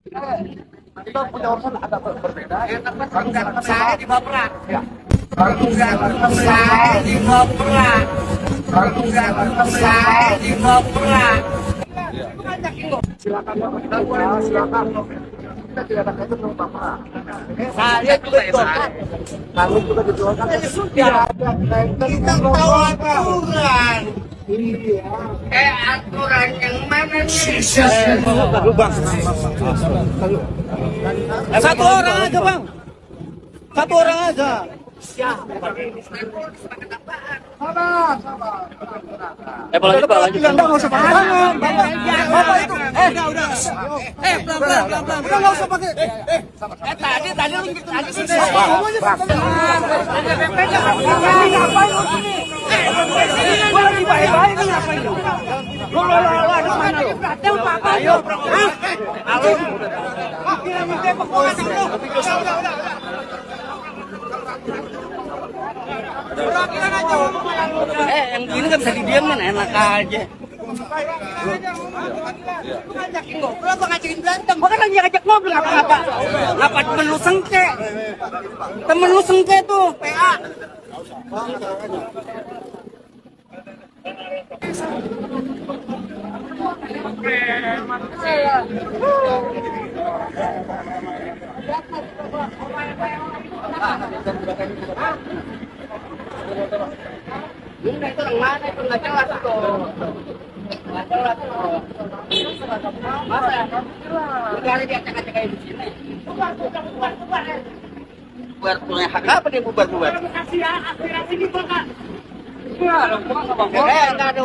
Kita punya urusan agak berbeda. Saya di Baprak. Ya. Saya di Baprak. Saya di Baprak. Silakan silakan. Kita tidak ada kaitan dengan Bapak. Saya juga ditolak. Kami juga ditolak. Sudah ada kaitan. Kita tahu aturan. Iya. Aturan yang mana nih? Satu orang aja bang, satu orang aja. Lanjut Pak, lanjut. Nggak usah pakai. Bapak itu, udah. Pelan. Udah nggak usah pakai. Tadi lu tadi sih. Yang gini kan bisa didiamin, enak aja. Ngajakin ngobrol apa ngajakin berantem? Gua kan lagi ngajak ngobrol ngapa-ngapa. Ngapa temen lu sengke? Temen lu sengke tuh, PA. Ini itu yang mana itu nggak jelas tuh. Nggak jelas tuh. Masa ya? Ini kali diacak-acak kayak di sini. Bubar. Bubar punya hak apa dia bubar? Kasih ya, aspirasi di Golkar. Enggak ada.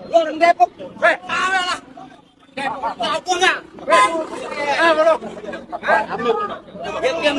Orang Depok. Depok tahu enggak? Belum. Diam.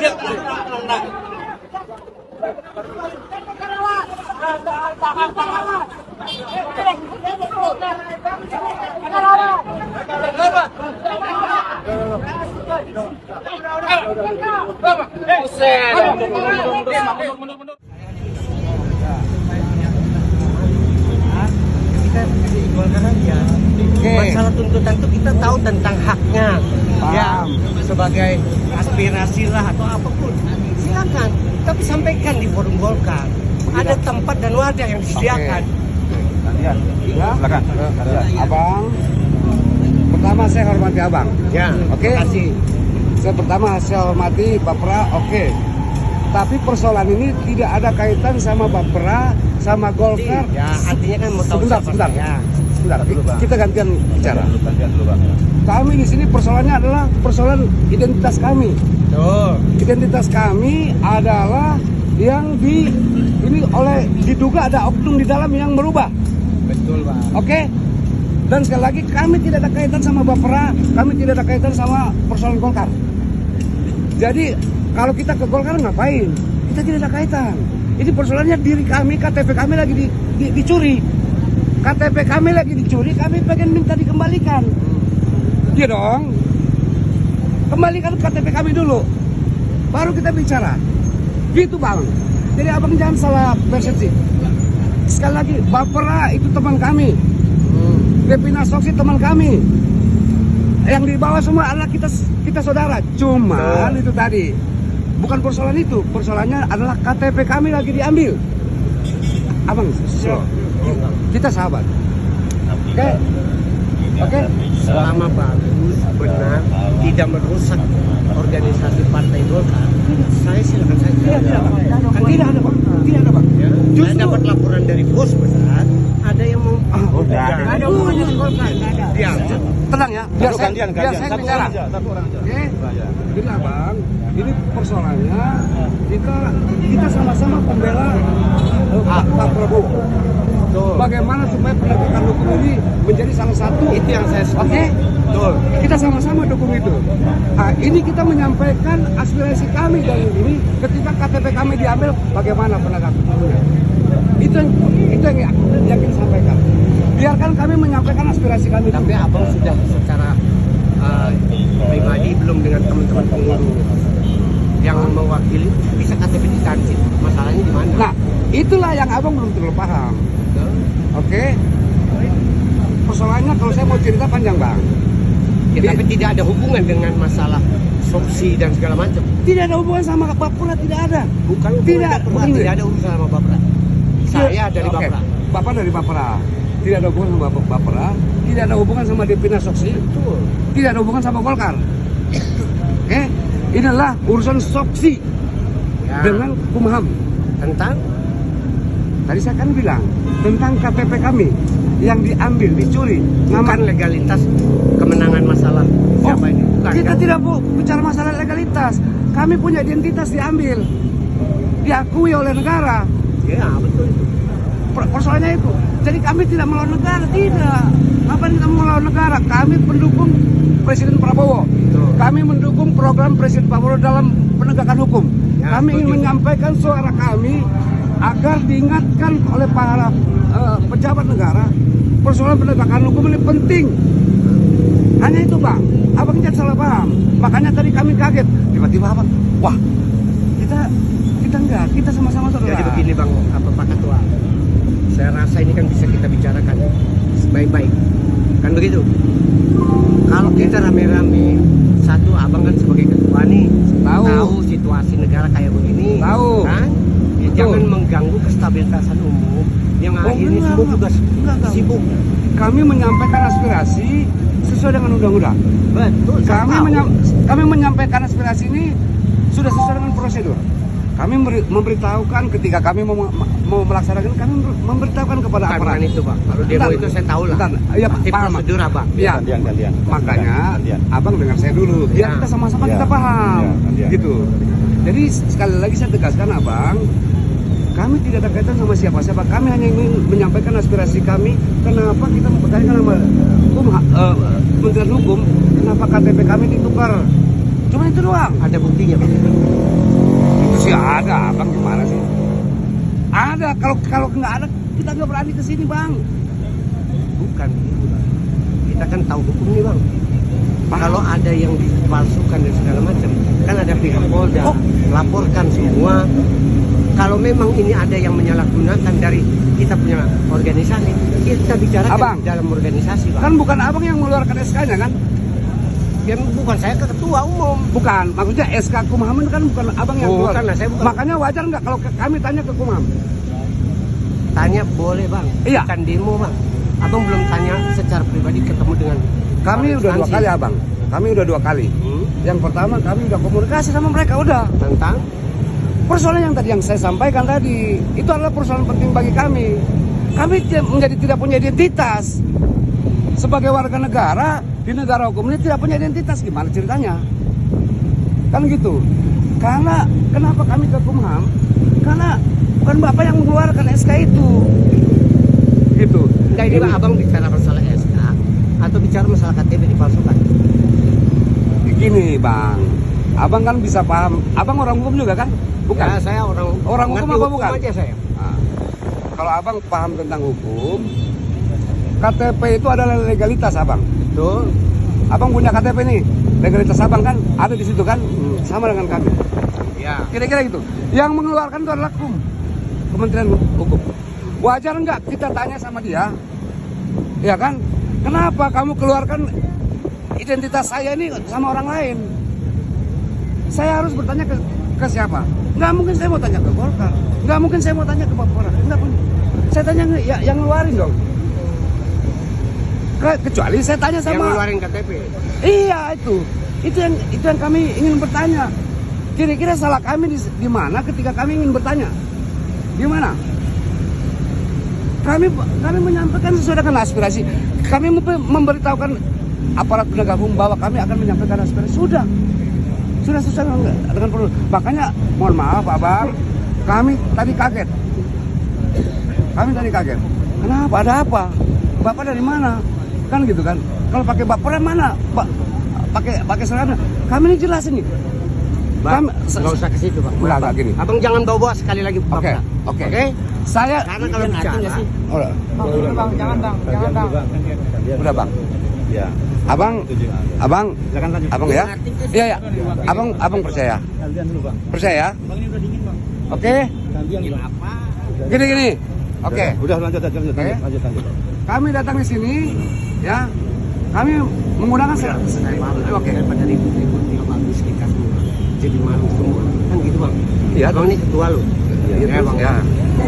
Masalah tuntutan itu kita tahu tentang haknya, ya sebagai aspirasi lah atau apapun, silakan. Tapi sampaikan di forum Golkar, ada tempat dan wadah yang disediakan. Ya, silakan. Abang, pertama saya hormati abang. Ya, oke. Kasih. Pertama saya hormati Bapra, oke. Tapi persoalan ini tidak ada kaitan sama Bapra, sama Golkar. Ya, artinya kan mau tahu Sebentar. ya. Sebentar, kita gantian bicara. Kami di sini persoalannya adalah persoalan identitas kami. Identitas kami adalah yang diduga ada oknum di dalam yang merubah. Betul, Pak. Oke? Dan sekali lagi kami tidak ada kaitan sama Bapra, kami tidak ada kaitan sama persoalan Golkar. Jadi kalau kita ke Golkar ngapain? Kita tidak ada kaitan. Ini persoalannya diri kami, KTP kami lagi dicuri. KTP kami lagi dicuri, kami pengen minta dikembalikan. Iya dong. Kembalikan KTP kami dulu. Baru kita bicara. Gitu Bang. Jadi abang jangan salah persepsi. Sekali lagi, Bapra itu teman kami. Devina Soksi teman kami. Yang di bawah semua adalah kita saudara. Cuman itu tadi. Bukan persoalan itu. Persoalannya adalah KTP kami lagi diambil. Abang, kita sahabat. Oke. Selama bagus, benar, tidak merusak organisasi Partai Golkar, saya silakan saja. Tidak ada Bang. Saya dapat laporan dari bos besar, ada yang mau ada Golkar, Ya, tenang ya. Biar saya bicara. Satu orang aja. Oke. Jadi Bang, ini persoalannya kita sama-sama pembela Pak Prabowo. Betul. Bagaimana supaya penegakan hukum ini menjadi salah satu. Itu yang saya setuju. Oke? Betul. Kita sama-sama dukung itu. Nah, ini kita menyampaikan aspirasi kami dari ini ketika KTP kami diambil, bagaimana penegakan hukumnya. Itu yang kita sampaikan. Biarkan kami menyampaikan aspirasi kami. Tapi abang sudah secara pribadi belum dengan teman-teman pengurus yang mewakili, bisa KTP ditarik. Masalahnya di mana? Nah, itulah yang abang belum terlalu paham. Oke? Persoalannya kalau saya mau cerita panjang, Bang. Ya, tapi tidak ada hubungan dengan masalah soksi dan segala macam. Tidak ada hubungan sama Bapura, tidak ada. Bukan Tidak, tidak ada urusan sama Bapra. Saya dari Oke, Bapra. Bapak dari Bapura. Tidak ada hubungan sama Bapura, tidak ada hubungan sama Devina Soksi, Betul. tidak ada hubungan sama Golkar. Inilah urusan Soksi Ya. dengan Kumham. Tentang Tadi saya kan bilang tentang KTP kami yang diambil, dicuri. bukan legalitas kemenangan masalah siapa ini? Bukan, Kita kan? tidak bicara masalah legalitas. Kami punya identitas diambil, diakui oleh negara. Ya, betul itu. Persoalannya itu. Jadi kami tidak melawan negara, tidak. Ngapain kita melawan negara? Kami pendukung Presiden Prabowo. Betul. Kami mendukung program Presiden Prabowo dalam penegakan hukum. Ya, Kami ingin setuju. menyampaikan suara kami agar diingatkan oleh para pejabat negara. Persoalan penegakan hukum ini penting. Hanya itu, Bang. Abang jangan salah paham. Makanya tadi kami kaget. Tiba-tiba abang, wah, kita enggak, kita sama-sama saudara. Jadi begini Bang, apa Pak Ketua? Saya rasa ini kan bisa kita bicarakan baik-baik. Kan begitu? Kalau kita rame-rame, satu abang kan sebagai ketua nih, Tahu. situasi negara kayak begini. Tahu. Kan? Ya, Betul. jangan mengganggu kestabilitasan umum yang akhirnya enggak, semua juga enggak. sibuk. Kami menyampaikan aspirasi sesuai dengan undang-undang. Betul. saya tahu. Kami menyampaikan aspirasi ini sudah sesuai dengan prosedur. Kami memberitahukan ketika kami mau melaksanakan, kami memberitahukan kepada Bukan aparat. itu Bang. Kalau demo Bentar. itu saya tahu lah. Bentar. Iya, Pasti paham. prosedur Abang. Iya. Makanya abang dengar saya dulu. Biar Ya. kita sama-sama Ya. kita paham. Ya. Gitu. Jadi sekali lagi saya tegaskan abang, kami tidak ada kaitan sama siapa-siapa. Kami hanya ingin menyampaikan aspirasi kami. Kenapa kita mempertanyakan nama Kementerian Hukum? Kenapa KTP kami ditukar? Cuma itu doang. Ada buktinya Bang. Itu sih ada, abang gimana sih? Ada. Kalau nggak ada, kita nggak berani ke sini, Bang. Bukan begitu Bang. Kita kan tahu hukum nih Bang. Bang. Kalau ada yang dipalsukan dan segala macam, kan ada pihak Polda, Oh. laporkan semua. Kalau memang ini ada yang menyalahgunakan dari kita punya organisasi, kita bicarakan Abang. di dalam organisasi Bang. Kan bukan abang yang mengeluarkan SK-nya kan? Ya, bukan saya ketua umum. Bukan, maksudnya SK Kumham itu kan bukan abang yang Bukan keluar. lah, saya bukan. Makanya wajar nggak kalau kami tanya ke Kumham? Tanya boleh Bang, Iya. bukan demo Bang. Abang belum tanya secara pribadi ketemu dengan Kami udah 2 instansi. kali abang. Kami udah 2 kali. Yang pertama kami udah komunikasi sama mereka udah. Tentang Persoalan yang tadi yang saya sampaikan tadi itu adalah persoalan penting bagi kami. Kami menjadi tidak punya identitas sebagai warga negara di negara hukum ini, tidak punya identitas. Gimana ceritanya? Kan gitu. Karena kenapa kami ke Kumham? Karena bukan bapak yang mengeluarkan SK itu. Gitu. enggak ini Bang, Abang bicara masalah SK atau bicara masalah KTP dipalsukan? Gini bang, abang kan bisa paham. Abang orang hukum juga kan? Bukan. Ya, saya orang Orang hukum ngerti apa bukan? aja saya. Nah, kalau abang paham tentang hukum, KTP itu adalah legalitas abang. Betul. Abang punya KTP nih, legalitas abang kan ada di situ kan, sama dengan kami. Ya. Kira-kira gitu. Yang mengeluarkan itu adalah Kementerian Hukum. Wajar nggak kita tanya sama dia, ya kan? Kenapa kamu keluarkan identitas saya ini sama orang lain? Saya harus bertanya ke siapa? Nggak mungkin saya mau tanya ke Golkar, nggak mungkin saya mau tanya ke Bapora, nggak mungkin. Saya tanya yang ngeluarin dong. Kecuali saya tanya Yang sama. ngeluarin KTP. Iya itu yang kami ingin bertanya. Kira-kira salah kami di mana ketika kami ingin bertanya? Di mana? Kami menyampaikan sesuai dengan aspirasi. Kami memberitahukan aparat penegak hukum bahwa kami akan menyampaikan aspirasi. Sudah sesuai dengan perlu. Makanya mohon maaf abang, kami tadi kaget. Kami tadi kaget. Kenapa? Ada apa? Bapak dari mana? Kan gitu kan. Kalau pakai baperan mana? Pakai seragam. Kami ini jelas ini. Bang, nggak usah ke situ, Bang. Enggak gini. Abang jangan bawa sekali lagi Oke, Bapak. oke. Oke? Saya Karena kalau bicara, udah. Bang, jangan bang. Udah, Bang. Ya. Abang Silakan lanjut. Abang ya? Iya, ya. Abang percaya. Gantian dulu, Bang. Percaya? Bang, ini udah dingin, Bang. Oke. Gantian dulu. Gini. Oke. Udah lanjut. Oke. Lanjut. Kami datang di sini ya. Kami menggunakan Oke. Daripada ribut-ribut yang bagus kita semua. Jadi malu semua. Kan gitu, Bang. Iya, Bang ini ketua lu. Iya, Bang. ya.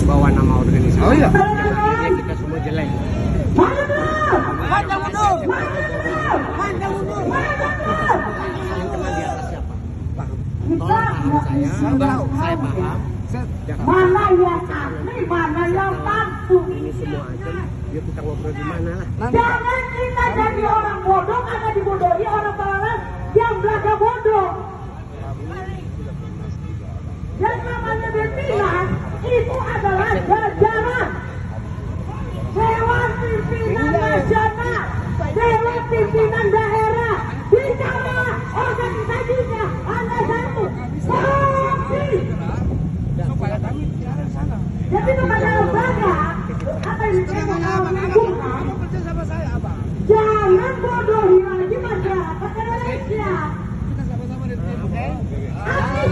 Bawa nama organisasi. Oh, iya. Yang akhirnya kita semua jelek. Panjang mundur. Yang kenal di atas siapa? Paham. Tolong paham saya paham. Mana yang asli, mana yang palsu. Ini semua aja. Yuk kita ngobrol di mana lah. Jangan kita jadi orang bodoh karena dibodohi orang balalas yang belajar bodoh. Dan namanya pimpinan itu adalah jajaran. Dewan Pimpinan Nasional, Dewan Pimpinan Daerah, bicara organisasinya Anda satu. Jadi kepada lembaga apa yang jangan bodohi lagi masyarakat Indonesia. Anti